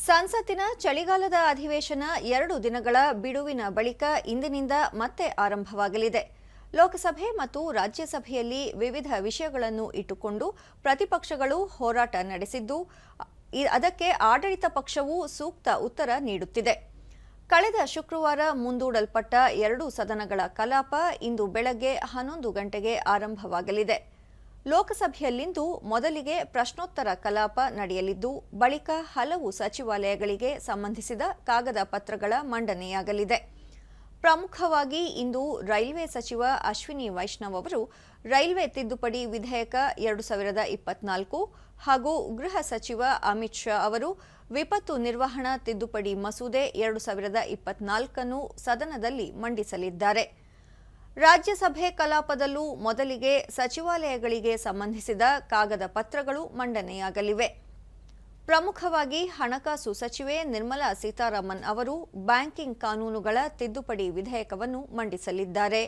ಸಂಸತ್ತಿನ ಚಳಿಗಾಲದ ಅಧಿವೇಶನ 2 ದಿನಗಳ ಬಿಡುವಿನ ಬಳಿಕ ಇಂದಿನಿಂದ ಮತ್ತೆ ಆರಂಭವಾಗಲಿದೆ. ಲೋಕಸಭೆ ಮತ್ತು ರಾಜ್ಯಸಭೆಯಲ್ಲಿ ವಿವಿಧ ವಿಷಯಗಳನ್ನು ಇಟ್ಟುಕೊಂಡು ಪ್ರತಿಪಕ್ಷಗಳು ಹೋರಾಟ ನಡೆಸಿದ್ದು, ಅದಕ್ಕೆ ಆಡಳಿತ ಪಕ್ಷವು ಸೂಕ್ತ ಉತ್ತರ ನೀಡುತ್ತಿದೆ. ಕಳೆದ ಶುಕ್ರವಾರ ಮುಂದೂಡಲ್ಪಟ್ಟ 2 ಸದನಗಳ ಕಲಾಪ ಇಂದು ಬೆಳಗ್ಗೆ 11 ಗಂಟೆಗೆ ಆರಂಭವಾಗಲಿದೆ. ಲೋಕಸಭೆಯಲ್ಲಿಂದು ಮೊದಲಿಗೆ ಪ್ರಶ್ನೋತ್ತರ ಕಲಾಪ ನಡೆಯಲಿದ್ದು, ಬಳಿಕ ಹಲವು ಸಚಿವಾಲಯಗಳಿಗೆ ಸಂಬಂಧಿಸಿದ ಕಾಗದ ಪತ್ರಗಳ ಮಂಡನೆಯಾಗಲಿದೆ. ಪ್ರಮುಖವಾಗಿ ಇಂದು ರೈಲ್ವೆ ಸಚಿವ ಅಶ್ವಿನಿ ವೈಷ್ಣವ್ ಅವರು ರೈಲ್ವೆ ತಿದ್ದುಪಡಿ ವಿಧೇಯಕ 2024 ಹಾಗೂ ಗೃಹ ಸಚಿವ ಅಮಿತ್ ಶಾ ಅವರು ವಿಪತ್ತು ನಿರ್ವಹಣಾ ತಿದ್ದುಪಡಿ ಮಸೂದೆ 2024 ಅನ್ನು ಸದನದಲ್ಲಿ ಮಂಡಿಸಲಿದ್ದಾರೆ. ರಾಜ್ಯಸಭೆ ಕಲಾಪದಲ್ಲೂ ಮೊದಲಿಗೆ ಸಚಿವಾಲಯಗಳಿಗೆ ಸಂಬಂಧಿಸಿದ ಕಾಗದ ಪತ್ರಗಳು ಮಂಡನೆಯಾಗಲಿವೆ. ಪ್ರಮುಖವಾಗಿ ಹಣಕಾಸು ಸಚಿವೆ ನಿರ್ಮಲಾ ಸೀತಾರಾಮನ್ ಅವರು ಬ್ಯಾಂಕಿಂಗ್ ಕಾನೂನುಗಳ ತಿದ್ದುಪಡಿ ವಿಧೇಯಕವನ್ನು ಮಂಡಿಸಲಿದ್ದಾರೆ.